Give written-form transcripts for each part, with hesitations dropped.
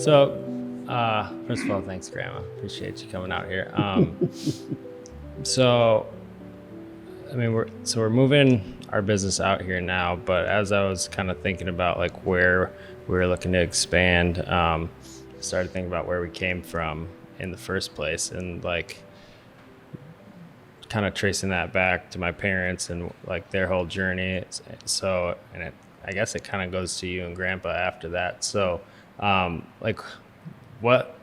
So, first of all, thanks, Grandma. Appreciate you coming out here. So, I mean, we're moving our business out here now, but as I was kind of thinking about like where we were looking to expand, started thinking about where we came from in the first place, and like kind of tracing that back to my parents and like their whole journey. So, and I guess it kind of goes to you and Grandpa after that. So, like, what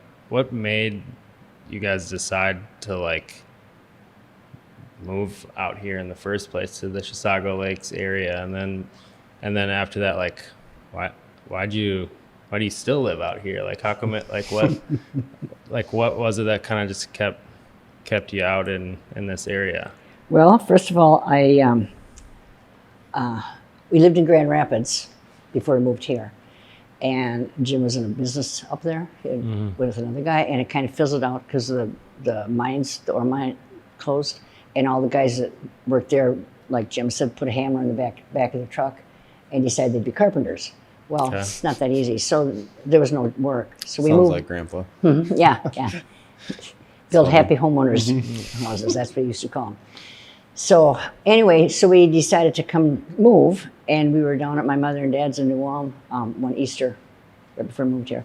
made you guys decide to like move out here in the first place to the Chisago Lakes area, and then after that, like, why do you still live out here? Like, how come it, like, what was it that kind of just kept you out in this area? Well, first of all, we lived in Grand Rapids before we moved here, and Jim was in a business up there with another guy, and it kind of fizzled out because the ore mine closed, and all the guys that worked there, like Jim said, put a hammer in the back of the truck and decided they'd be carpenters. Well, okay. It's not that easy, so there was no work. So we moved. Sounds like Grandpa. Yeah. Build happy homeowners houses, that's what we used to call them. So anyway, so we decided to move, and we were down at my mother and dad's in New Ulm one Easter, right before we moved here.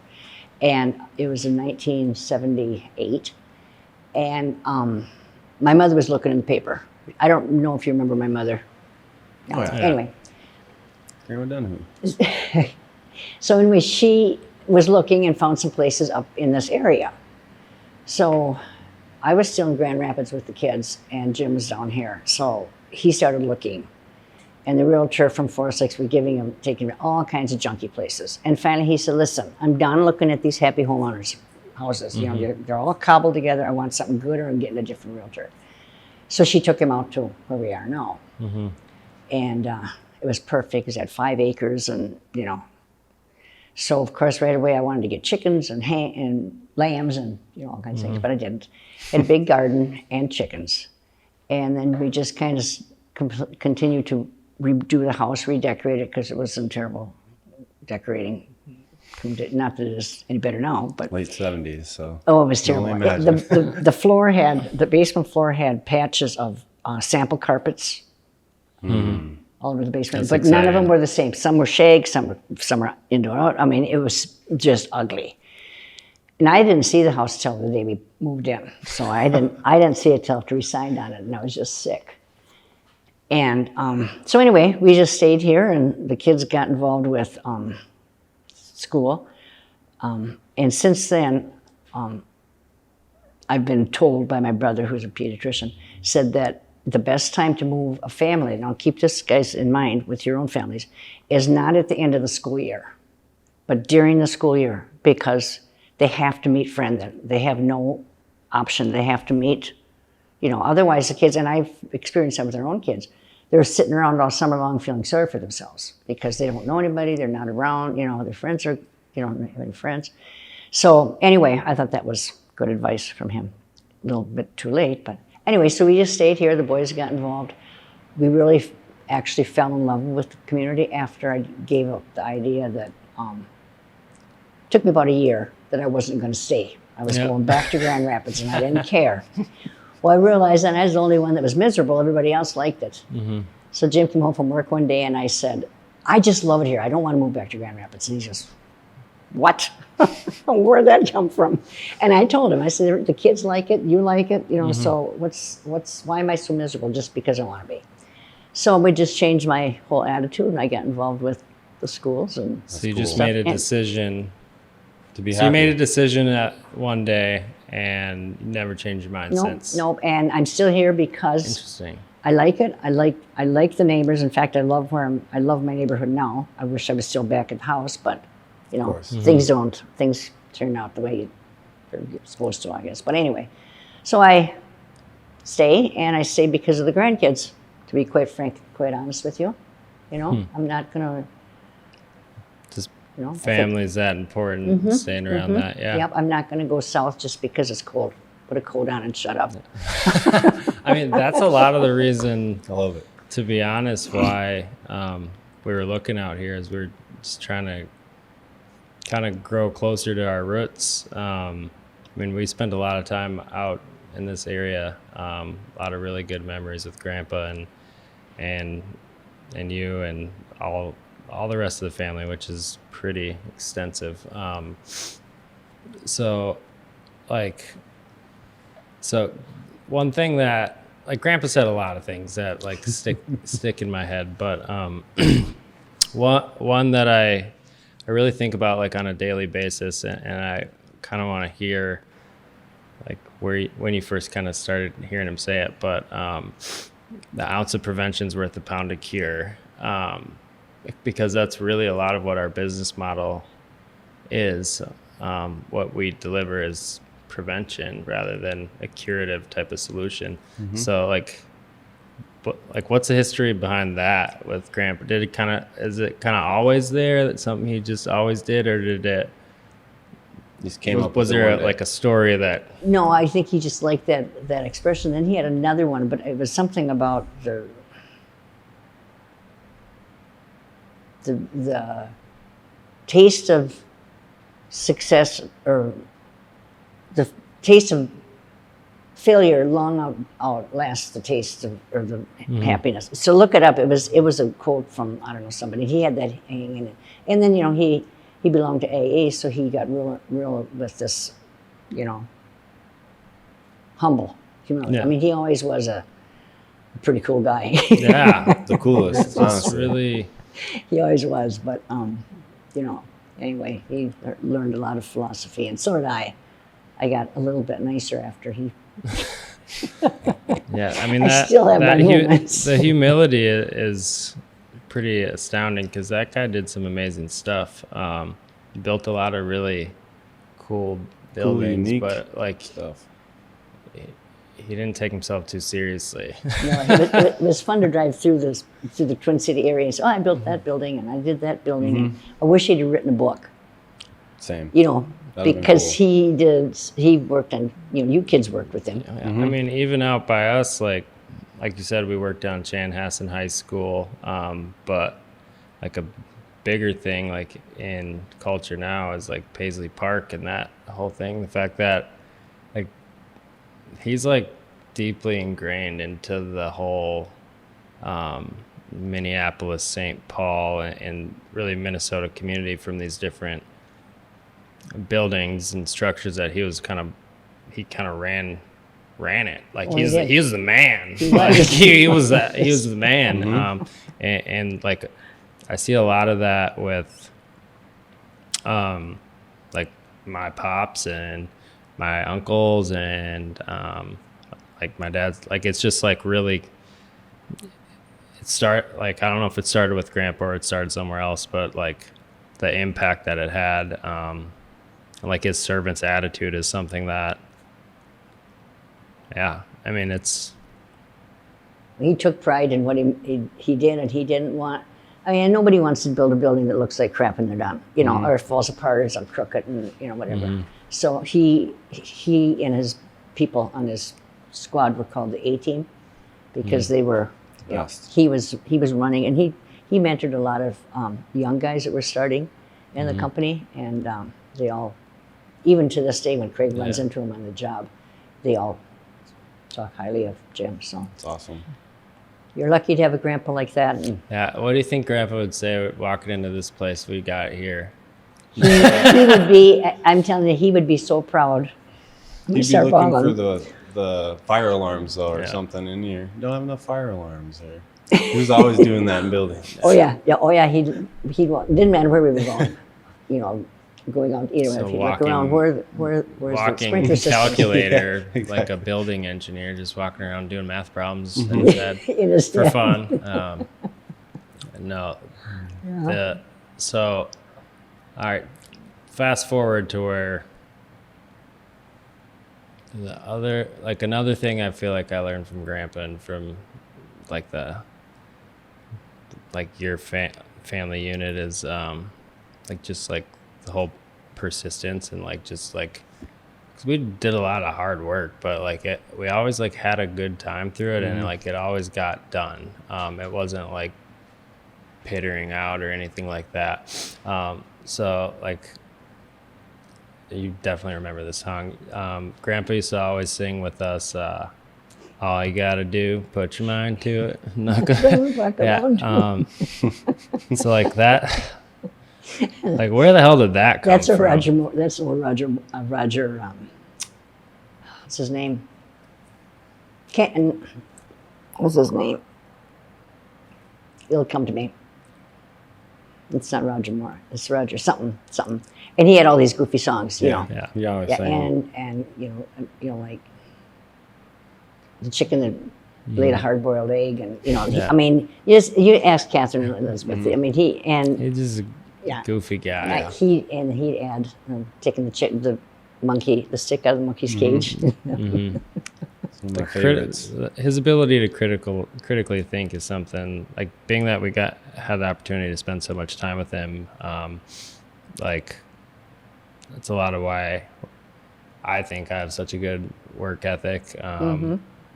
And it was in 1978. And my mother was looking in the paper. I don't know if you remember my mother. No. Oh, yeah. Anyway. Grandma Dunham. So anyway, she was looking and found some places up in this area. So I was still in Grand Rapids with the kids, and Jim was down here. So he started looking, and the realtor from Forest Lakes was taking him all kinds of junky places. And finally he said, listen, I'm done looking at these happy homeowners houses. You know, they're all cobbled together. I want something good, or I'm getting a different realtor. So she took him out to where we are now. And it was perfect because it had 5 acres, and you know. So of course right away I wanted to get chickens and lambs and all kinds of things, but I didn't. Had a big garden and chickens. And then we just kind of continued to redo the house, redecorate it, because it was some terrible decorating. Not that it's any better now, but late 70s. So it was terrible. The basement floor had patches of sample carpets all over the basement. That's exciting. None of them were the same. Some were shag, some were indoor out. I mean, it was just ugly. And I didn't see the house till the day we moved in. So I didn't see it till after we signed on it, and I was just sick. And so anyway, we just stayed here, and the kids got involved with school. And since then, I've been told by my brother, who's a pediatrician, said that the best time to move a family, and I'll keep this, guys, in mind with your own families, is not at the end of the school year, but during the school year, because they have to meet friends. They have no option. They have to meet, otherwise the kids, and I've experienced that with our own kids, they're sitting around all summer long feeling sorry for themselves because they don't know anybody, they're not around, their friends are, don't have any friends. So anyway, I thought that was good advice from him. A little bit too late, but anyway, so we just stayed here. The boys got involved. We really actually fell in love with the community after I gave up the idea that it took me about a year that I wasn't going to stay. I was going back to Grand Rapids, and I didn't care. Well, I realized that I was the only one that was miserable. Everybody else liked it. So Jim came home from work one day, and I said, I just love it here. I don't want to move back to Grand Rapids. And he just, what? Where'd that come from? And I told him, I said, the kids like it, you like it, so why am I so miserable just because I want to be? So we just changed my whole attitude, and I got involved with the schools. And so you just made a decision to be happy. So you made a decision one day and never changed your mind since? Nope, and I'm still here because interesting. I like it. I like the neighbors. In fact, I love my neighborhood now. I wish I was still back at the house, but things turn out the way they're supposed to, I guess. But anyway, so I stay, and I stay because of the grandkids, to be quite honest with you. I'm not gonna just family's that important, staying around that. Yep, I'm not gonna go south just because it's cold. Put a coat on and shut up. I mean, that's a lot of the reason, I love it, to be honest, why we were looking out here, is we're just trying to kind of grow closer to our roots. I mean, we spent a lot of time out in this area. A lot of really good memories with Grandpa and you and all the rest of the family, which is pretty extensive. So one thing that, like, Grandpa said a lot of things that like stick in my head, but one that I really think about like on a daily basis, and I kind of want to hear like when you first kind of started hearing him say it, but the ounce of prevention's worth a pound of cure, because that's really a lot of what our business model is. What we deliver is prevention rather than a curative type of solution. So what's the history behind that with Grandpa? Is it kind of always there, that something he just always did, or did it Just came up. Was there like a story that? No, I think he just liked that expression. Then he had another one, but it was something about the taste of success, or the taste of failure long outlasts the taste of, or the happiness. So look it up. It was a quote from, I don't know, somebody. He had that hanging in it. And then, he belonged to AA, so he got real with this, humble humility. Yeah. I mean, he always was a pretty cool guy. Yeah, The coolest, it's honestly. really. He always was, but anyway, he learned a lot of philosophy, and so did I. I got a little bit nicer after he. Yeah, I mean I still have my moments. The humility is pretty astounding, because that guy did some amazing stuff. He built a lot of really cool buildings, unique but like stuff. he didn't take himself too seriously. No, it was fun to drive through the Twin City area and say, I built that building and I did that building. And I wish he'd written a book, Same. because been cool. he worked on, you kids worked with him. I mean, even out by us, like you said, we worked down Chanhassen High School, but like a bigger thing like in culture now is like Paisley Park and that whole thing. The fact that like he's like deeply ingrained into the whole Minneapolis, St. Paul, and really Minnesota community from these different buildings and structures that he kind of ran it like Well, he was the man. He Like, was. he was the man. And like I see a lot of that with like my pops and my uncles and like my dad's, like it's just like really I don't know if it started with Grandpa or it started somewhere else, but like the impact that it had, like his servant's attitude is something that, yeah, I mean, it's. He took pride in what he did, and he didn't want. I mean, nobody wants to build a building that looks like crap when they're done, or it falls apart, or is crooked, and whatever. So he and his people on his squad were called the A team, because they were. Best. He was running, and he mentored a lot of young guys that were starting in the company, and they all, even to this day, when Craig runs into him on the job, they all talk highly of Jim. So It's awesome. you're lucky to have a grandpa like that. And Yeah, what do you think Grandpa would say walking into this place we got here? he would be. I'm telling you, he would be so proud. You'd be Start looking bawling. for the fire alarms though, or Yeah. something in here. You don't have enough fire alarms there. He was always doing that in buildings. Oh yeah. He didn't matter where we were going. Going on either way. So If you look around, where's the Walking sprinkler system? calculator, Yeah, like a building engineer, just walking around doing math problems in his head In his for head. fun. No. So, all right, fast forward to where another thing I feel like I learned from Grandpa and from like your family unit is like just like the whole persistence and like just like, cause we did a lot of hard work, but like we always like had a good time through it, and like it always got done. It wasn't like pittering out or anything like that. So like you definitely remember this song. Grandpa used to always sing with us. All you gotta do, put your mind to it. Not gonna, yeah. So like that, like where the hell did that come That's a from? Roger Moore. That's a Roger. What's his name? What's his name? It'll come to me. It's not Roger Moore. It's Roger something. And he had all these goofy songs, you know. Yeah. You always Yeah, saying. and you know, like the chicken that laid a hard-boiled egg, and you know, Yeah. I mean, you ask Catherine and Elizabeth. I mean, He's just a yeah. goofy guy. Like he'd add taking the monkey, the stick out of the monkey's cage. Some of my favorites. His ability to critically think is something like being that we had the opportunity to spend so much time with him. Like that's a lot of why I think I have such a good work ethic.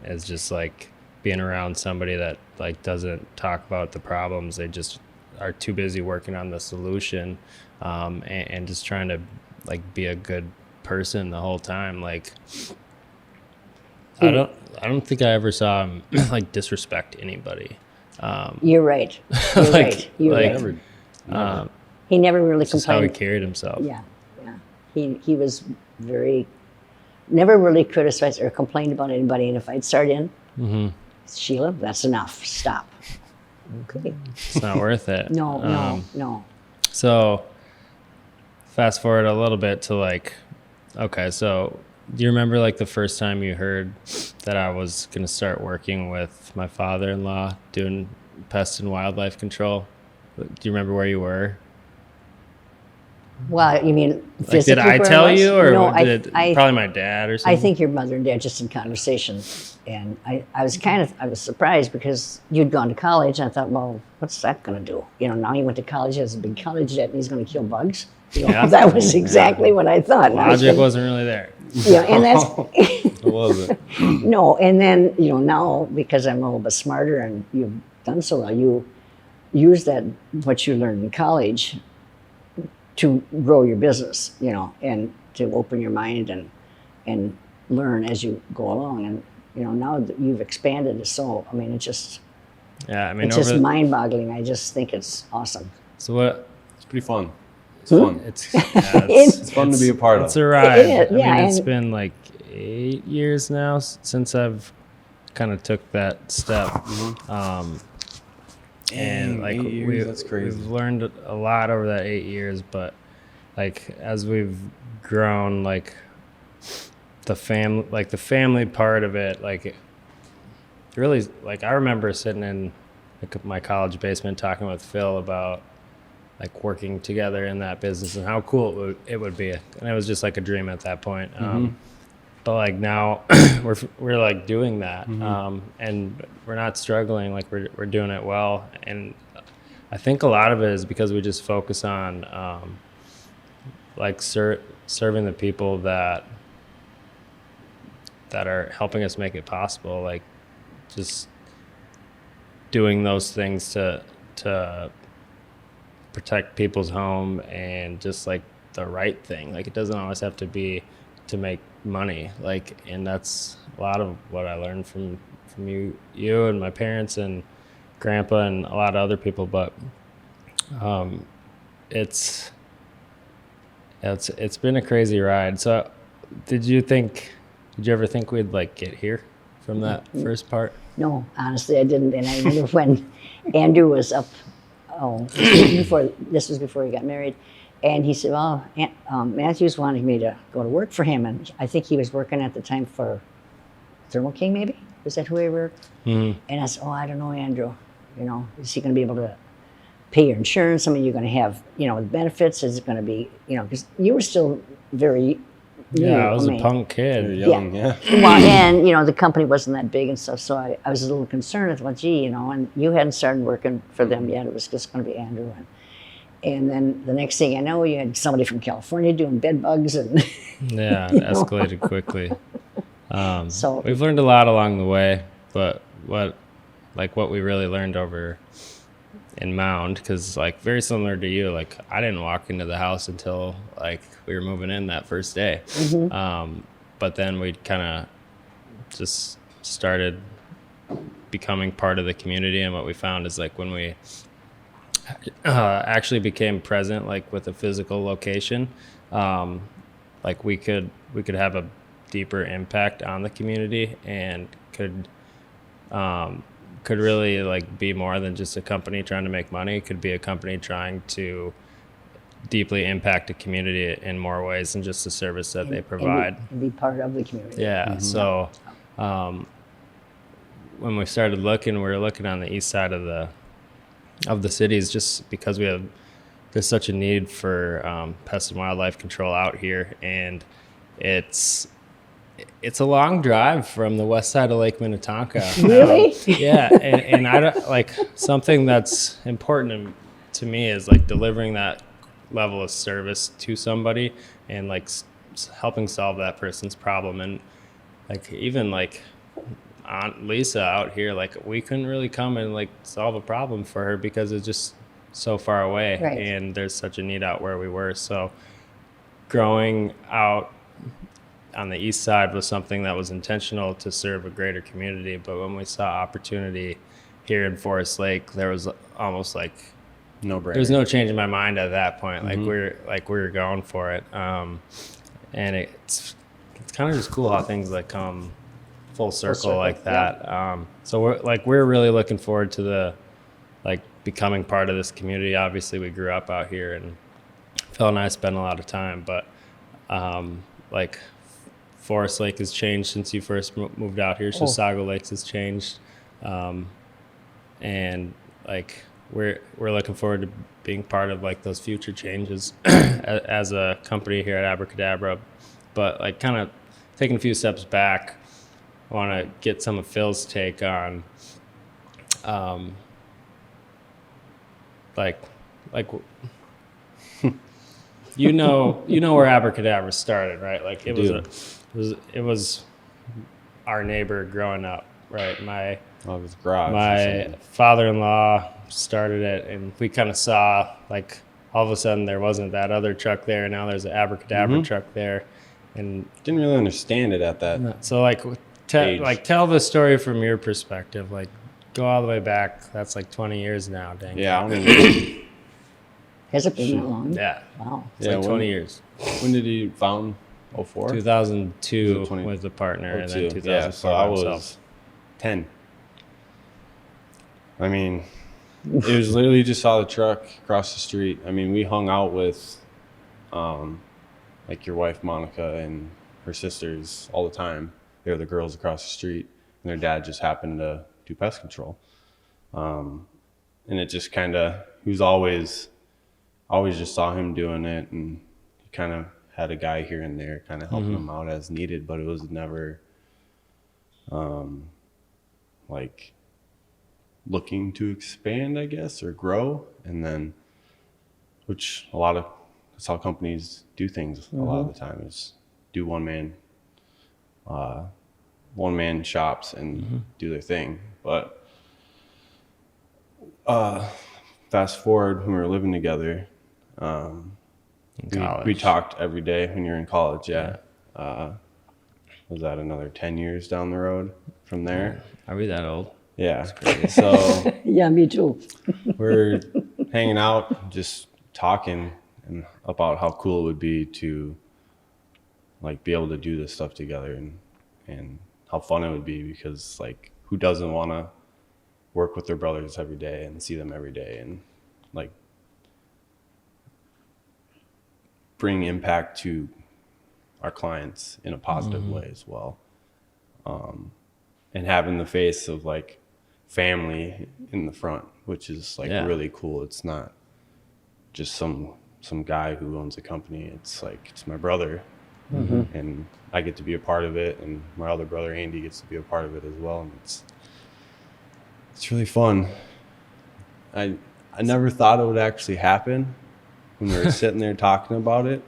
Is just like being around somebody that like doesn't talk about the problems. They just are too busy working on the solution, and just trying to like be a good person the whole time. Like I don't think I ever saw him like disrespect anybody. You're right. You're Like- right. You're like- right. Never. He never really Just how he complained. carried himself. Yeah. He was never really criticized or complained about anybody. And if I'd start in, Sheila, that's enough. Stop. Okay. It's not worth it. No. So fast forward a little bit to like, okay, so do you remember like the first time you heard that I was going to start working with my father-in-law doing pest and wildlife control? Do you remember where you were? Well, you mean Like, physically did I where tell was? you, or no, did probably my dad or something? I think your mother and dad just in conversation, and I was surprised because you'd gone to college, and I thought, well, what's that going to do? You know, now he went to college, has a big college debt, and he's going to kill bugs. You know, Yeah. that was exactly what I thought. And I was Logic thinking, wasn't really there. yeah, and that's It wasn't. no, and then you know now because I'm a little bit smarter and you've done so well, you use that what you learned in college to grow your business, you know, and to open your mind and learn as you go along. And you know now that you've expanded it, so I mean it's just Yeah, just mind-boggling. I just think it's awesome. so what? It's pretty fun. It's fun. It's It's fun to be a part It's of. a ride. It is, yeah, I mean, it's and- been like 8 years now since I've kind of took that step. And Dang, like 8 years, that's crazy. we've learned a lot over that 8 years, but like as we've grown, like the family part of it, like it really, like I remember sitting in like my college basement talking with Phil about like working together in that business and how cool it would be, and it was just like a dream at that point. But like now we're like doing that, and we're not struggling. Like we're doing it well, and I think a lot of it is because we just focus on like serving the people that are helping us make it possible. Like just doing those things to protect people's home and just like the right thing. Like it doesn't always have to be to make money. Like, and that's a lot of what I learned from you and my parents and grandpa and a lot of other people. But it's been a crazy ride. So did you ever think we'd like get here from that first part? No, honestly, I didn't. And I remember when Andrew was up, this was before he got married, and he said, well, Matthews wanted me to go to work for him, and I think he was working at the time for Thermo King, maybe? Was that who he worked? And I said, oh, I don't know, Andrew. You know, is he going to be able to pay your insurance? I mean, you're going to have, you know, benefits? Is it going to be, you know, because you were still very new. Yeah, I was a mean, punk kid. You're young, yeah. Well, and you know the company wasn't that big and stuff, so I was a little concerned. I thought, gee, you know, and you hadn't started working for them yet. It was just going to be Andrew, and then the next thing I know, you had somebody from California doing bed bugs, and Yeah, it escalated quickly. So- we've learned a lot along the way, but what we really learned over in Mound, because like very similar to you, like I didn't walk into the house until like we were moving in that first day. But then we kind of just started becoming part of the community, and what we found is like when we actually became present, like with a physical location, like we could have a deeper impact on the community, and could really like be more than just a company trying to make money. It could be a company trying to deeply impact a community in more ways than just the service that they provide. And be part of the community. Yeah. So when we started looking, we were looking on the east side of the cities, just because there's such a need for pest and wildlife control out here, and it's a long drive from the west side of Lake Minnetonka. Really? Yeah, and I don't like, something that's important to me is like delivering that level of service to somebody, and like helping solve that person's problem. And like even like Aunt Lisa out here, like we couldn't really come and like solve a problem for her because it's just so far away, Right. and there's such a need out where we were. So growing out on the east side was something that was intentional to serve a greater community. But when we saw opportunity here in Forest Lake, there was almost like No brainer. there's no change in my mind at that point. Like we were going for it, and it's kind of just cool how things like come full circle like that. So we're really looking forward to the like becoming part of this community. Obviously, we grew up out here, and Phil and I spent a lot of time. But like Forest Lake has changed since you first moved out here. Chisago Lakes has changed, and like we're looking forward to being part of like those future changes as a company here at Abra. But like kind of taking a few steps back, I want to get some of Phil's take on like you know where Abracadabra started, right? Like it was our neighbor growing up, right? It was garage. My father-in-law started it, and we kind of saw like all of a sudden there wasn't that other truck there, and now there's an Abracadabra truck there, and Didn't really understand it at that. so like tell the story from your perspective. Like go all the way back. That's like 20 years now. Dang. Yeah, I don't even. Has it been that long? Yeah. Wow. It's like 20 years. When did he found 04? 2002 20 with the partner, and then 02. 2004 Yeah, so I was himself. 10. I mean, it was literally just saw the truck across the street. I mean, we hung out with, like your wife Monica and her sisters all the time. They were the girls across the street, and their dad just happened to do pest control. And it just kind of, he was always just saw him doing it, and he kind of had a guy here and there kind of helping him out as needed, but it was never like looking to expand, I guess, or grow. And then, which that's how companies do things a lot of the time, is do one man shops and do their thing. But fast forward, when we were living together, we talked every day when you're in college. Was that another 10 years down the road from there? Are we that old? Yeah. So Yeah, me too. we're hanging out, just talking and about how cool it would be to like be able to do this stuff together, and how fun it would be, because like who doesn't want to work with their brothers every day and see them every day and like bring impact to our clients in a positive way as well. And having the face of like family in the front, which is like really cool. It's not just some guy who owns a company. It's like, it's my brother, and I get to be a part of it, and my other brother Andy gets to be a part of it as well. And it's really fun. I never thought it would actually happen when we were sitting there talking about it.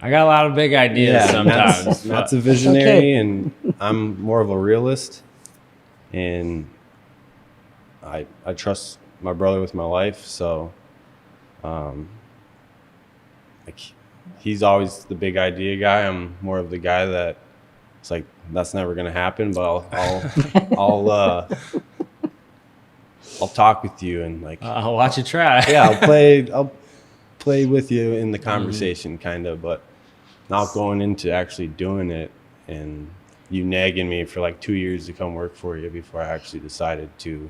I got a lot of big ideas sometimes. Matt's a visionary, and I'm more of a realist. And I trust my brother with my life, so like he's always the big idea guy. I'm more of the guy that it's like that's never gonna happen, but I'll talk with you and like I'll watch you try. yeah, I'll play with you in the conversation kind of, but not going into actually doing it and you nagging me for like 2 years to come work for you before I actually decided to.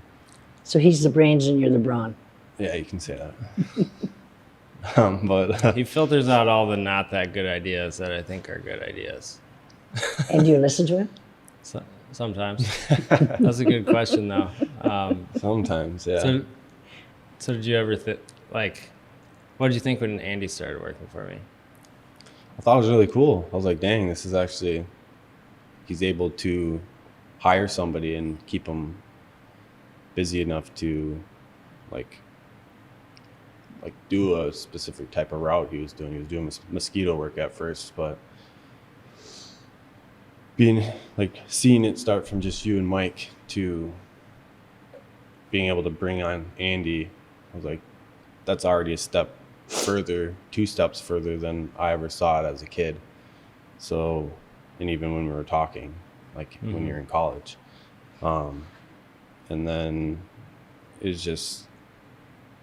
So he's the brains and you're the brawn. Yeah, you can say that. But He filters out all the not that good ideas that I think are good ideas. And do you listen to him? Sometimes. That's a good question, though. sometimes, yeah. So did you ever like, what did you think when Andy started working for me? I thought it was really cool. I was like, dang, this is actually, he's able to hire somebody and keep them busy enough to like do a specific type of route he was doing. He was doing mosquito work at first, but seeing it start from just you and Mike to being able to bring on Andy, I was like, that's already a step further, 2 steps further than I ever saw it as a kid. So, and even when we were talking, like when you're in college, and then it's just,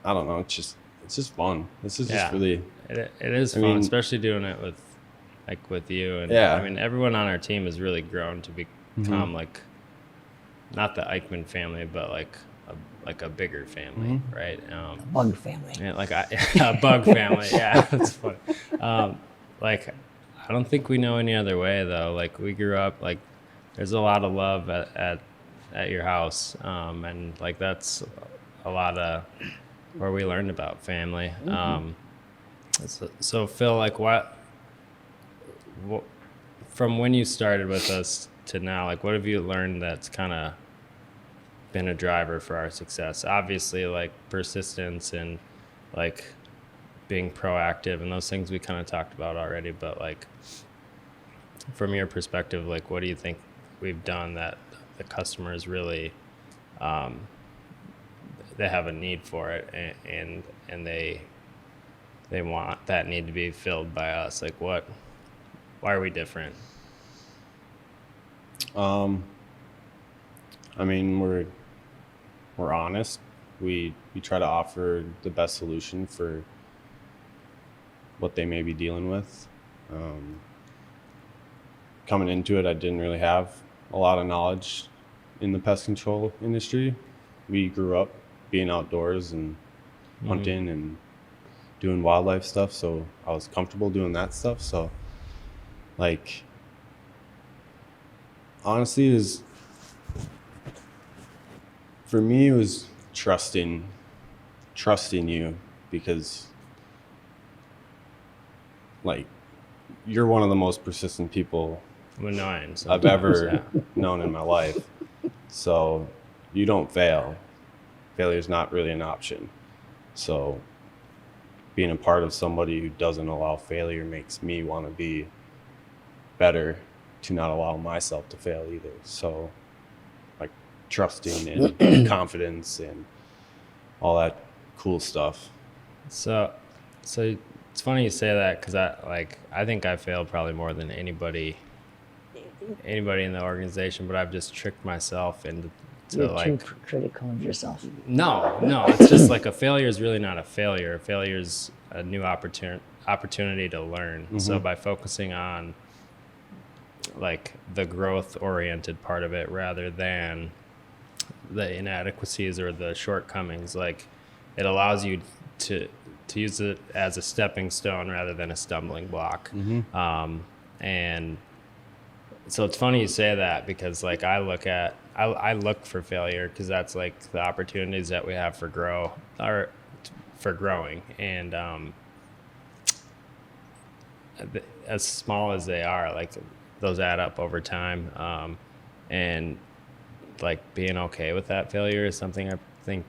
I don't know, it's just fun. This is just really, it is fun, especially doing it with you. And yeah. I mean, everyone on our team has really grown to become like, not the Eichmann family, but like a bigger family, right? Bug family. Yeah, like a bug family. Yeah, that's funny. Like, I don't think we know any other way though. Like we grew up, like there's a lot of love at your house, and like that's a lot of where we learned about family. So Phil, like what from when you started with us to now, like what have you learned that's kind of been a driver for our success? Obviously, like persistence and like being proactive and those things we kind of talked about already, but like from your perspective, like what do you think we've done that the customers really they have a need for it and they want that need to be filled by us? Like why are we different? I mean, we're honest. We try to offer the best solution for what they may be dealing with. Coming into it, I didn't really have a lot of knowledge in the pest control industry. We grew up being outdoors and hunting and doing wildlife stuff, so I was comfortable doing that stuff. So, like, honestly, for me, it was trusting you, because like you're one of the most persistent people I've ever known in my life. So you don't fail. Failure is not really an option. So being a part of somebody who doesn't allow failure makes me want to be better to not allow myself to fail either. So like trusting and confidence and all that cool stuff. So it's funny you say that, because I think I failed probably more than anybody in the organization, but I've just tricked myself into You're like too critical of yourself. No, it's just like a failure is really not a failure. A failure is a new opportunity to learn. So by focusing on like the growth oriented part of it rather than the inadequacies or the shortcomings, like it allows you to use it as a stepping stone rather than a stumbling block. And so it's funny you say that, because like I look for failure, because that's like the opportunities that we have for growing, and as small as they are, like those add up over time, and like being okay with that failure is something I think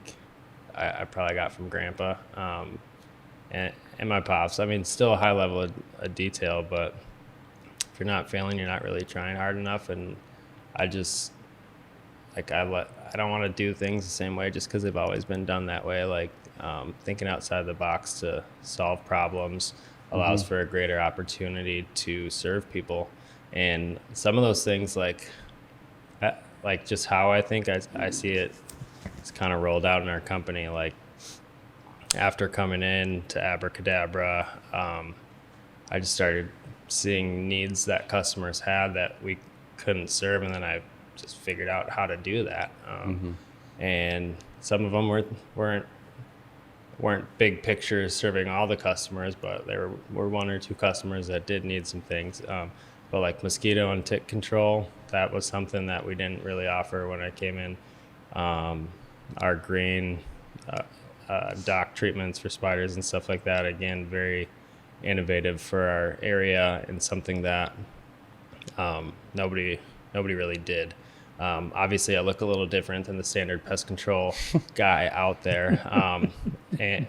I probably got from Grandpa and my pops. I mean, still a high level of detail, but if you're not failing, you're not really trying hard enough. And I like I don't want to do things the same way just because they've always been done that way. Like thinking outside the box to solve problems allows for a greater opportunity to serve people. And some of those things, like just how I think I see it, it's kind of rolled out in our company. Like after coming in to Abra, I just started seeing needs that customers had that we couldn't serve, and then I just figured out how to do that. And some of them weren't big pictures serving all the customers, but there were one or two customers that did need some things. But like mosquito and tick control, that was something that we didn't really offer when I came in. Our green dock treatments for spiders and stuff like that, again, very innovative for our area and something that nobody really did. Obviously, I look a little different than the standard pest control guy out there. And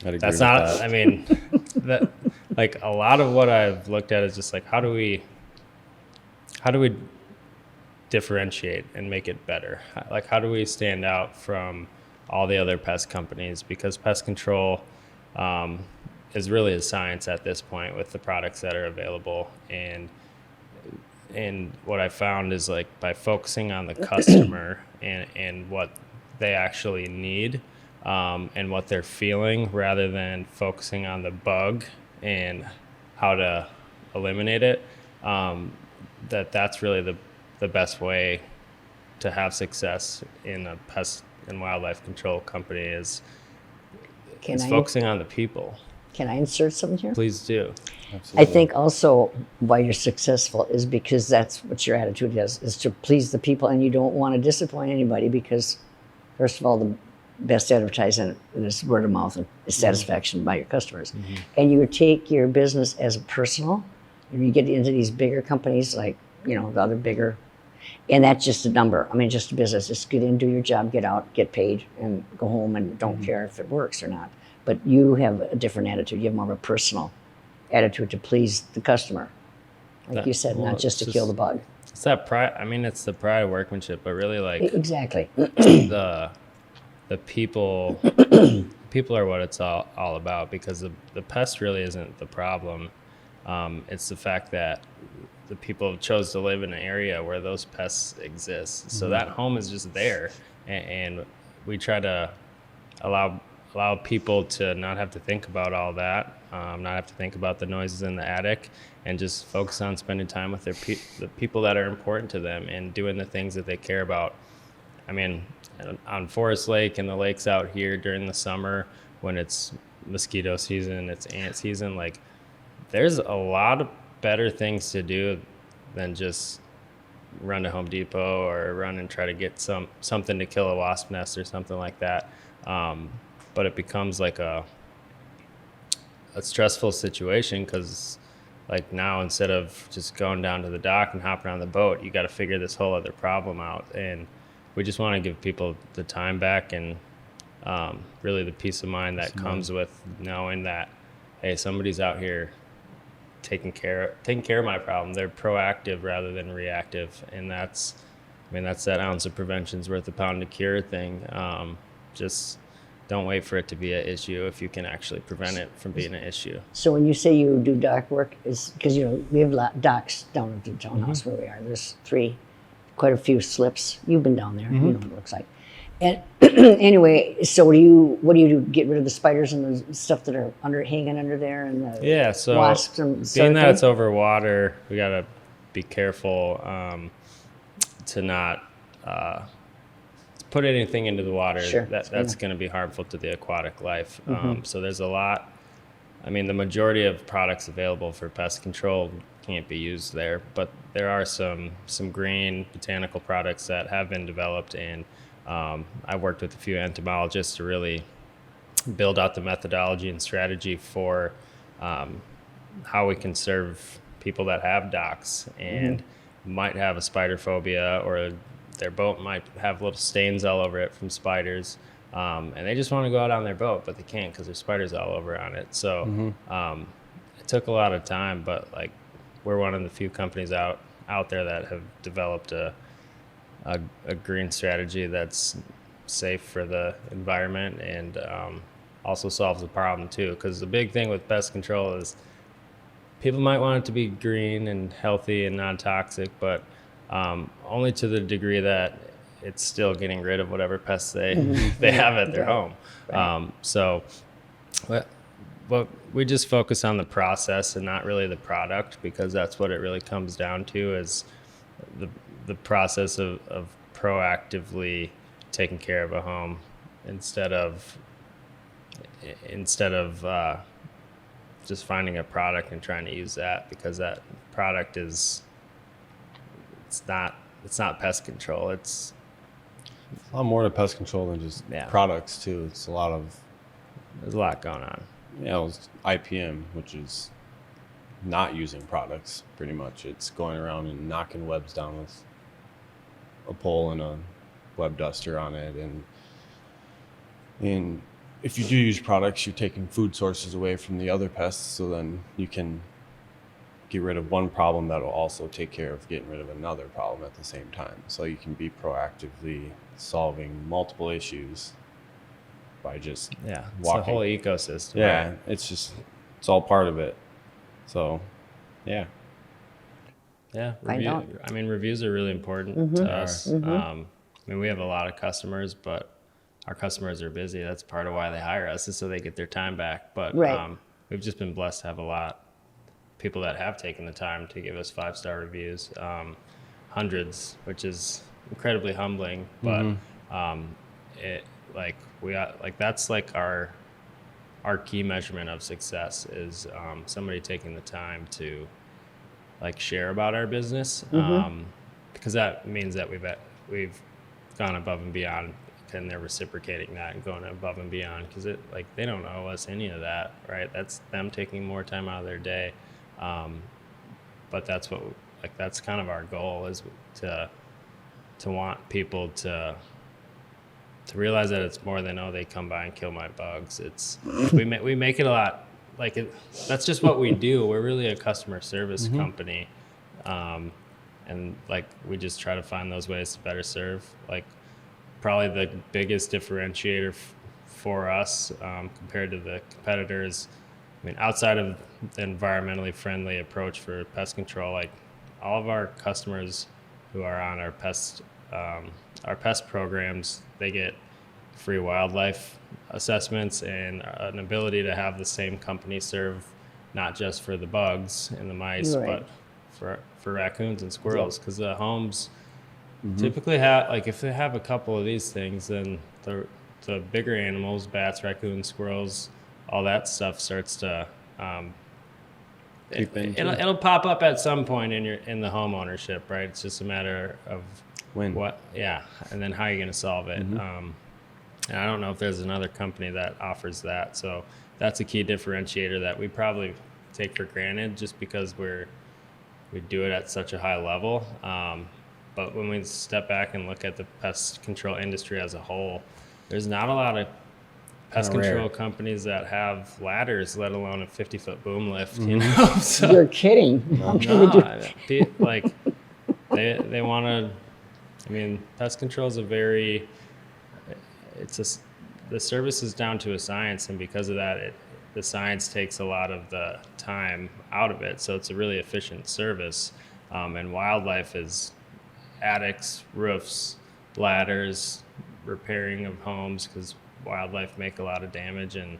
that's not, that. I mean, that like a lot of what I've looked at is just like, how do we differentiate and make it better? Like, how do we stand out from all the other pest companies? Because pest control is really a science at this point with the products that are available. And what I found is, like, by focusing on the customer and what they actually need and what they're feeling, rather than focusing on the bug and how to eliminate it, that's really the best way to have success in a pest and wildlife control company is focusing on the people. Can I insert something here? Please do. Absolutely. I think also why you're successful is because that's what your attitude is to please the people, and you don't want to disappoint anybody, because first of all, the best advertising is word of mouth and satisfaction by your customers. And you take your business as personal. You get into these bigger companies like, the other bigger, and that's just a number. I mean, just a business. Just get in, do your job, get out, get paid, and go home, and don't care if it works or not. But you have a different attitude. You have more of a personal attitude to please the customer. Like you said, not just to kill the bug. It's that pride. I mean, it's the pride of workmanship, but really, like, exactly. the people are what it's all about, because the pest really isn't the problem. It's the fact that the people chose to live in an area where those pests exist. So that home is just there, and we try to allow people to not have to think about all that, not have to think about the noises in the attic, and just focus on spending time with the people that are important to them and doing the things that they care about. I mean, on Forest Lake and the lakes out here during the summer, when it's mosquito season, it's ant season, like, there's a lot of better things to do than just run to Home Depot or run and try to get something to kill a wasp nest or something like that. But it becomes like a stressful situation, because, like, now instead of just going down to the dock and hopping on the boat, you got to figure this whole other problem out. And we just want to give people the time back and really the peace of mind that comes with knowing that, hey, somebody's out here taking care of my problem. They're proactive rather than reactive, and that's that ounce of prevention's worth a pound of cure thing. Just don't wait for it to be an issue if you can actually prevent it from being an issue. So when you say you do dock work, is because we have docks down at the townhouse where we are. There's quite a few slips. You've been down there. You know what it looks like. And anyway, so what do you do? Get rid of the spiders and the stuff that are hanging under there, and the so wasps and being that it's over water, we gotta be careful to not put anything into the water that's going to be harmful to the aquatic life. So there's a lot. I mean, the majority of products available for pest control can't be used there, but there are some green botanical products that have been developed, and I worked with a few entomologists to really build out the methodology and strategy for how we can serve people that have docks and might have a spider phobia, or their boat might have little stains all over it from spiders, and they just want to go out on their boat, but they can't because there's spiders all over on it. So it took a lot of time, but, like, we're one of the few companies out there that have developed a a green strategy that's safe for the environment and also solves the problem too. Because the big thing with pest control is people might want it to be green and healthy and non-toxic, but only to the degree that it's still getting rid of whatever pests they have at their home. So but we just focus on the process and not really the product, because that's what it really comes down to, is the process of proactively taking care of a home instead of just finding a product and trying to use that, because that product it's not pest control. It's a lot more to pest control than just products too. It's there's a lot going on. Yeah, it's IPM, which is not using products pretty much. It's going around and knocking webs down with a pole and a web duster on it, and if you do use products, you're taking food sources away from the other pests, so then you can get rid of one problem that'll also take care of getting rid of another problem at the same time. So you can be proactively solving multiple issues by just it's walking. the whole ecosystem. Yeah, right? it's all part of it. So, yeah. Yeah, Find out. I mean, reviews are really important to us. I mean, we have a lot of customers, but our customers are busy. That's part of why they hire us, is so they get their time back. But we've just been blessed to have a lot of people that have taken the time to give us 5-star reviews, hundreds, which is incredibly humbling. But that's like our key measurement of success is somebody taking the time to like share about our business, because that means that we've gone above and beyond, and they're reciprocating that and going above and beyond, because they don't owe us any of that, right? That's them taking more time out of their day, but that's kind of our goal, is to want people to realize that it's more than, oh, they come by and kill my bugs. It's we make it a lot like it. That's just what we do. We're really a customer service company, and like we just try to find those ways to better serve. Like probably the biggest differentiator for us compared to the competitors, I mean, outside of the environmentally friendly approach for pest control, like all of our customers who are on our pest programs, they get free wildlife assessments and an ability to have the same company serve not just for the bugs and the mice, but for raccoons and squirrels, because the homes typically have, like, if they have a couple of these things, then the bigger animals, bats, raccoons, squirrels, all that stuff starts to it'll pop up at some point in the home ownership, right? It's just a matter of when, and then how you're going to solve it. And I don't know if there's another company that offers that, so that's a key differentiator that we probably take for granted, just because we do it at such a high level. But when we step back and look at the pest control industry as a whole, there's not a lot of pest control companies that have ladders, let alone a 50-foot boom lift. You know, so, you're kidding. Like they want to. I mean, pest control is the service is down to a science, and because of that, the science takes a lot of the time out of it. So it's a really efficient service. And wildlife is attics, roofs, ladders, repairing of homes, because wildlife make a lot of damage, and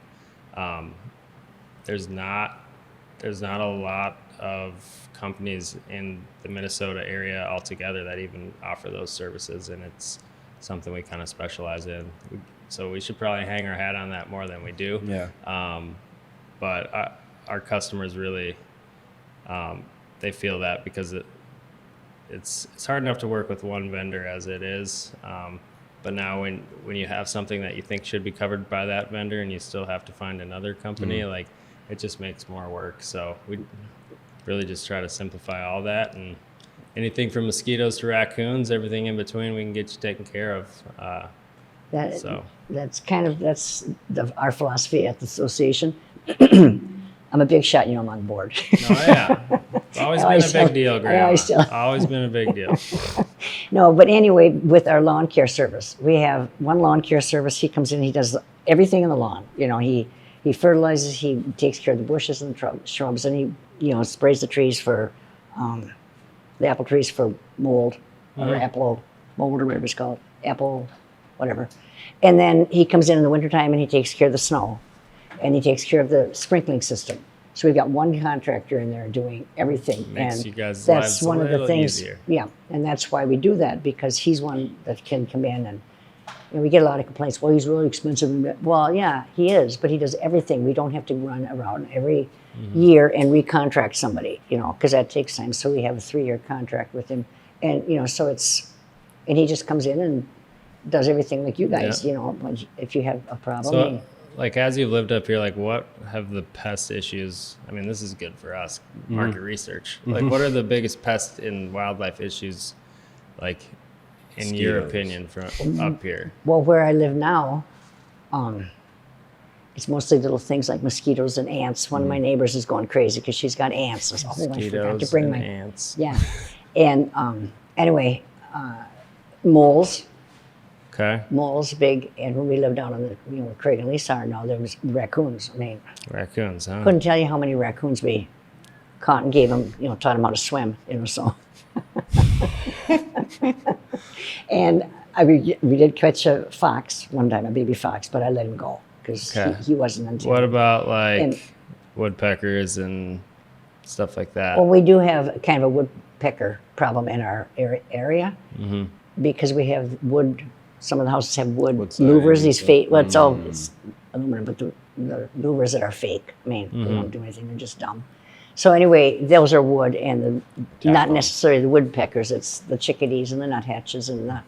there's not a lot of companies in the Minnesota area altogether that even offer those services, and it's something we kind of specialize in. So we should probably hang our hat on that more than we do. But our customers really they feel that, because it's hard enough to work with one vendor as it is. But now when you have something that you think should be covered by that vendor and you still have to find another company, like, it just makes more work. So we really just try to simplify all that, and anything from mosquitoes to raccoons, everything in between, we can get you taken care of. That's our philosophy at the association. I'm a big shot, I'm on board. Oh yeah, it's always been a big deal, Grandma. Always been a big deal. No, but anyway, with our lawn care service, we have one lawn care service. He comes in, he does everything in the lawn. You know, he fertilizes, he takes care of the bushes and the shrubs, and he, you know, sprays the trees for, the apple trees for mold, or apple mold, or whatever it's called, apple, whatever. And then he comes in the wintertime and he takes care of the snow, and he takes care of the sprinkling system. So we've got one contractor in there doing everything. Makes and you guys' that's lives a one of the little things. easier. Yeah, and that's why we do that, because he's one that can come in and, you know, we get a lot of complaints. Well, he's really expensive. Well, yeah, he is, but he does everything. We don't have to run around every year and recontract somebody, you know, because that takes time. So we have a 3-year contract with him, and you know, so it's, and he just comes in and does everything like you guys. You know, if you have a problem. So, like, as you've lived up here, like, what have the pest issues? I mean, this is good for us, market research. Like, what are the biggest pest and wildlife issues, like, in your opinion, from up here? Well, where I live now, it's mostly little things like mosquitoes and ants. One of my neighbors is going crazy because she's got ants. I said, I forgot to bring my ants. Yeah, and anyway, moles. Okay. Moles big, and when we lived down on the, you know, where Craig and Lisa are now, there was raccoons. I mean, Raccoons, huh? couldn't tell you how many raccoons we caught and gave them, you know, taught them how to swim, you know, so. And we did catch a fox one time, a baby fox, but I let him go because he wasn't intended. What about like woodpeckers and stuff like that? Well, we do have kind of a woodpecker problem in our area because we have wood. Some of the houses have wood louvers. These fake. Well, it's all it's aluminum, but the louvers that are fake. I mean, they don't do anything. They're just dumb. So anyway, those are wood, and not necessarily the woodpeckers. It's the chickadees and the nuthatches and the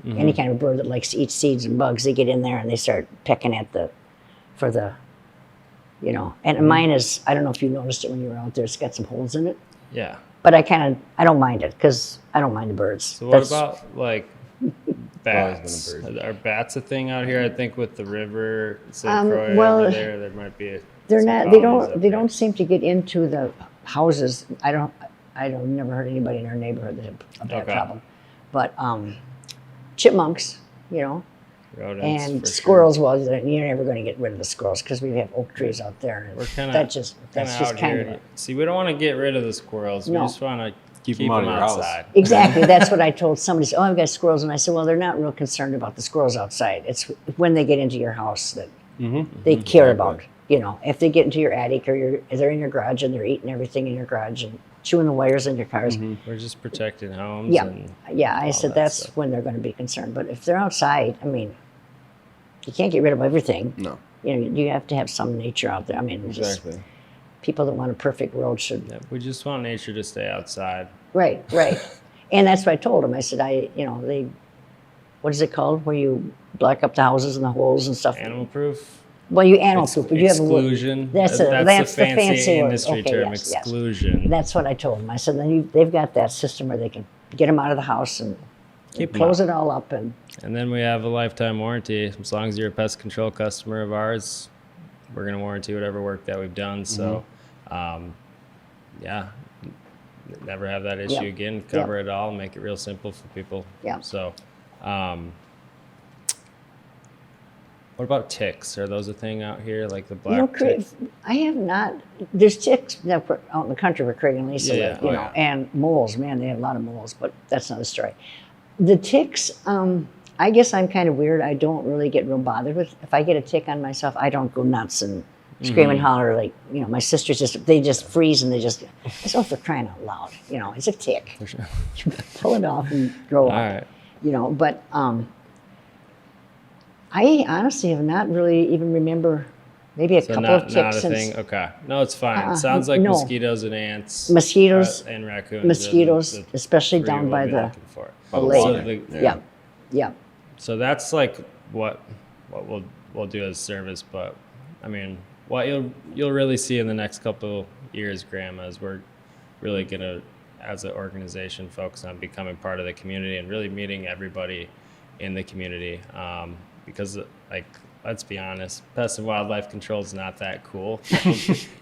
any kind of bird that likes to eat seeds and bugs. They get in there and they start pecking at you know. And mine is, I don't know if you noticed it when you were out there. It's got some holes in it. Yeah. But I don't mind it because I don't mind the birds. So what about like bats? Are bats a thing out here? I think with the river, over there might be. They're not. They don't seem to get into the houses. I never heard anybody in our neighborhood that had a bad problem. But chipmunks, you know, rodents, and squirrels. Sure. Well, you're never going to get rid of the squirrels because we have oak trees out there. And we're that's just kind of. See, we don't want to get rid of the squirrels. We just want to keep them out of your outside. house. Exactly. That's what I told somebody. Said, I've got squirrels. And I said, well, they're not real concerned about the squirrels outside. It's when they get into your house that they care about. You know, if they get into your attic or they're in your garage and they're eating everything in your garage and chewing the wires in your cars. We're just protecting homes. Yeah. I said that's when they're going to be concerned. But if they're outside, I mean, you can't get rid of everything. No. You know, you have to have some nature out there. I mean, exactly. People that want a perfect world should. Yeah, we just want nature to stay outside. Right. And that's what I told them. I said, what is it called where you black up the houses and the holes and stuff? Animal proof. Well, you animal proof, but you have exclusion. That's the fancy industry word. Okay, term. yes, exclusion. Yes. That's what I told them. I said, they've got that system where they can get them out of the house and close it all up. And then we have a lifetime warranty. As long as you're a pest control customer of ours, we're going to warranty whatever work that we've done. So, never have that issue again. Cover it all, make it real simple for people. Yeah. So, what about ticks? Are those a thing out here, like the black tick? I have not. There's ticks out in the country where Craig and Lisa live, you know, and moles. Man, they have a lot of moles, but that's another story. The ticks, I guess I'm kind of weird. I don't really get real bothered with. If I get a tick on myself, I don't go nuts and scream and holler like, you know, my sisters they just freeze and they just, I said, for crying out loud, you know, it's a tick. Sure. Pull it off and grow up. All right. You know, but I honestly have not really even remember maybe a couple of ticks. Not a thing? Okay. No, it's fine. It sounds like mosquitoes and ants. Mosquitoes. And raccoons. Mosquitoes, especially down by the lake. Yeah. So that's like what we'll do as service, but I mean, what you'll really see in the next couple years, Grandma, is we're really gonna, as an organization, focus on becoming part of the community and really meeting everybody in the community. Because, like, let's be honest, pest and wildlife control is not that cool.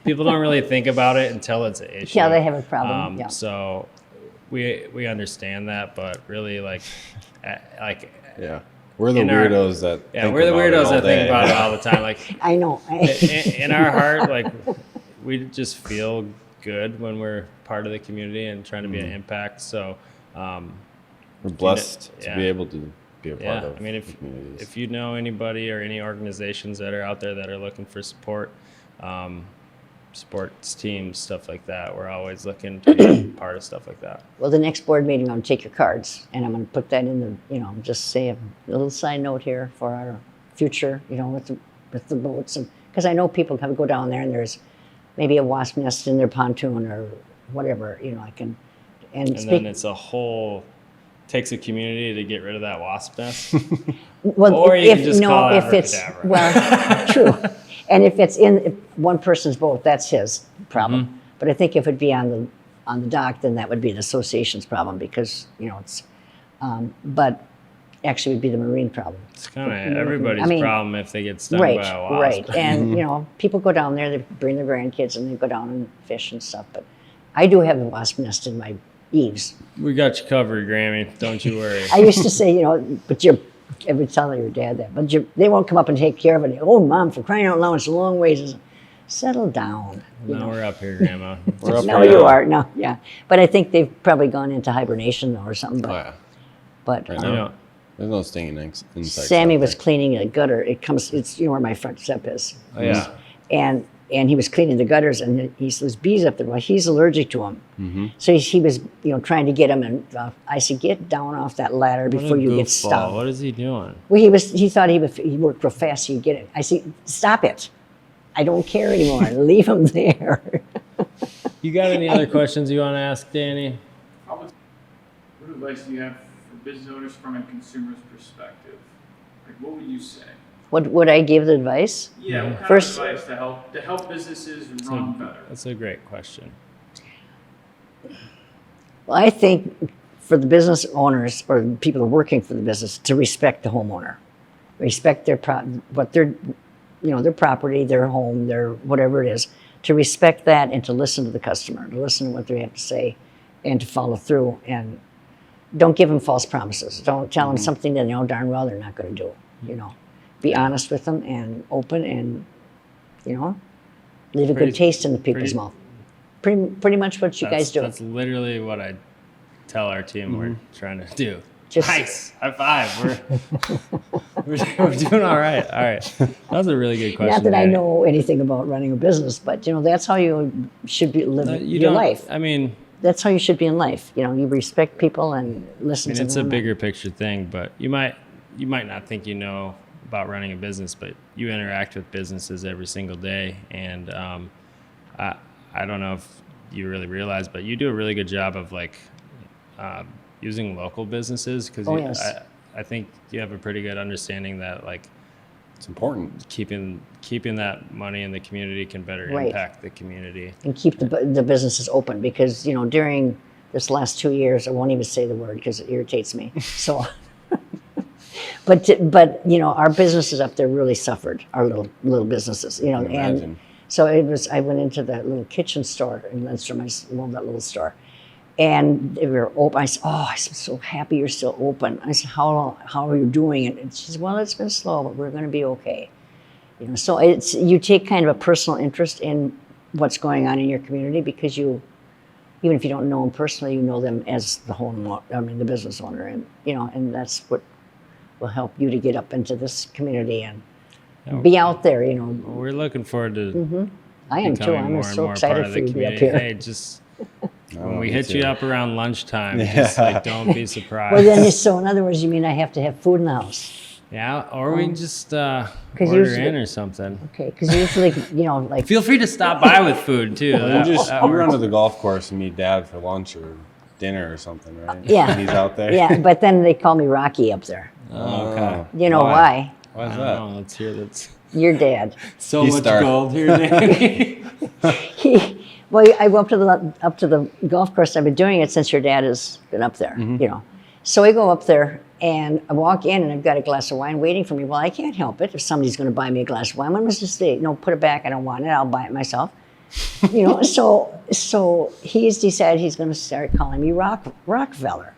People don't really think about it until it's an issue. Yeah, they have a problem. So we understand that, but really like Yeah. We're the in our- weirdos that we're the weirdos that think day. about it all the time. Like I know. in our heart, like we just feel good when we're part of the community and trying to be an impact. So We're blessed yeah. to be able to be a part yeah, of I mean, the communities. if you know anybody or any organizations that are out there that are looking for support, sports teams, stuff like that, we're always looking to be part of stuff like that. Well, the next board meeting, I'm going to take your cards, and I'm going to put that in the, just say a little side note here for our future, with the boats. And because I know people can go down there and there's maybe a wasp nest in their pontoon or whatever, I can. And then it's takes a community to get rid of that wasp nest. well, or you can just call if it's Kadabra. well, true. And if it's if one person's boat, that's his problem. Mm-hmm. But I think if it'd be on the dock, then that would be the association's problem because it's. But actually, it would be the marine problem. It's kind of everybody's problem if they get stung by a wasp. Right. And people go down there, they bring their grandkids, and they go down and fish and stuff. But I do have a wasp nest in my eaves. We got you covered, Grammy. Don't you worry. I used to say, but I would tell your dad that, but they won't come up and take care of it. Oh, Mom, for crying out loud, it's a long ways. Settle down. No, we're up here, Grandma. We're up No, here you now. are. No, yeah. But I think they've probably gone into hibernation or something. But, Oh, yeah. but Right You now. know, There's no stinging insects. Sammy out was there. cleaning a gutter. It's where my front step is. oh, yeah. And he was cleaning the gutters, and there's bees up there. Well, he's allergic to them. Mm-hmm. So he was, trying to get them. And I said, get down off that ladder What a before you get goofball. stung. What is he doing? Well, he thought he worked real fast, so he'd get it. I said, stop it. I don't care anymore. Leave him there. You got any other questions you want to ask, Danny? What advice do you have for business owners from a consumer's perspective? Like, what would you say? What would I give the advice? Yeah, what kind First- of advice to help businesses run better? That's a great question. Well, I think for the business owners or the people working for the business to respect the homeowner, respect their their property, their home, their whatever it is, to respect that and to listen to the customer, to listen to what they have to say, and to follow through. And don't give them false promises. Don't tell them something that they know darn well they're not going to do. Be honest with them and open and leave a Pretty- good taste in the people's pretty- mouth. Pretty much what you guys do. That's literally what I tell our team we're trying to do. Just- Nice. High five. We're doing all right. All right. That was a really good question. Not that I Danny. know anything about running a business, but that's how you should be living You your don't- life. I mean, That's how you should be in life. You respect people and listen to it's them. a bigger picture thing, but you might not think you know about running a business, but you interact with businesses every single day, and I don't know if you really realize, but you do a really good job of using local businesses because Oh, yes. I think you have a pretty good understanding that It's important. keeping that money in the community can better Right. impact the community. And keep the businesses open because during this last 2 years, I won't even say the word because it irritates me. So, but our businesses up there really suffered. Our little businesses, and imagine. so I went into that little kitchen store in Lindstrom. I love that little store. And they were open. I said, "Oh, I'm so happy you're still open." I said, "How are you doing?" And she said, "Well, it's been slow, but we're going to be okay." So you take kind of a personal interest in what's going on in your community because even if you don't know them personally, you know them as the business owner, and and that's what will help you to get up into this community and be out there. We're looking forward to I am too. becoming I'm more and so more excited part of for the you to be up community. here. Hey, just when Oh, we me hit you too. up around lunchtime, just don't be surprised. Well, then, so in other words, you mean I have to have food in the house? Yeah, or we can just order usually- in or something. Okay, because usually, Feel free to stop by with food too. You run to the golf course and meet Dad for lunch or dinner or something, right? Yeah. When he's out there. yeah. But then they call me Rocky up there. Oh, okay. You know why? Why is I that? don't know. Let's hear that. Your dad. So He's much starved. gold here, Danny. Well, I go up to the golf course. I've been doing it since your dad has been up there. So I go up there and I walk in and I've got a glass of wine waiting for me. Well, I can't help it if somebody's going to buy me a glass of wine. I'm just say, no, put it back. I don't want it. I'll buy it myself. You know, so he's decided he's going to start calling me Rockefeller.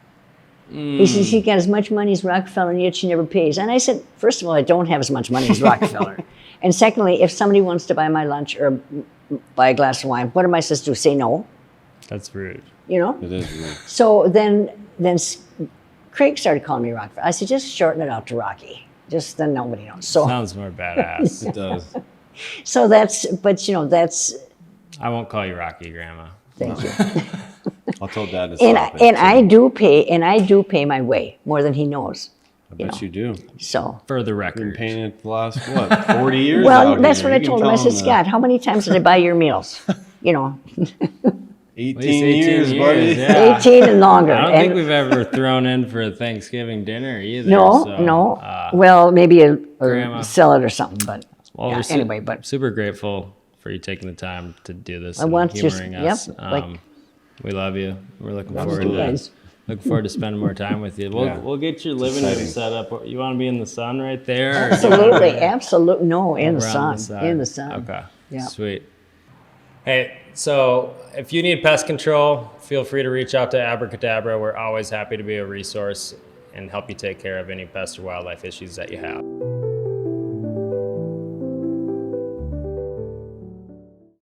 He says he got as much money as Rockefeller, and yet she never pays. And I said, first of all, I don't have as much money as Rockefeller. And secondly, if somebody wants to buy my lunch or buy a glass of wine, what am I supposed to do? Say no? That's rude. You know? It is rude. So then Craig started calling me Rockefeller. I said, just shorten it out to Rocky. Just then nobody knows. So Sounds more badass. It does. so that's, but you know, that's, I won't call you Rocky, Grandma. thank you. I'll tell Dad to And stop I do pay my way more than he knows. I bet you do. So. For the Been record. paying it the last, what, 40 years Well, out that's here. what I You told can him. I tell said, that. Scott, how many times did I buy your meals? You know, 18 years, buddy. Yeah. 18 and longer. I don't And think we've ever thrown in for a Thanksgiving dinner either. no, so, no. Well, maybe a Grandma. salad or something, but Well, yeah, we're anyway, but super grateful for you taking the time to do this I and want you- humoring us. yep, like- We love you. We're looking Love forward you to guys. looking forward to spending more time with you. We'll Yeah. we'll get your living room exciting. set up. You want to be in the sun right there? or do you wanna absolutely, be absolutely. No, in the around sun. In the sun. Okay. Yeah. Sweet. Hey, so if you need pest control, feel free to reach out to Abracadabra. We're always happy to be a resource and help you take care of any pest or wildlife issues that you have.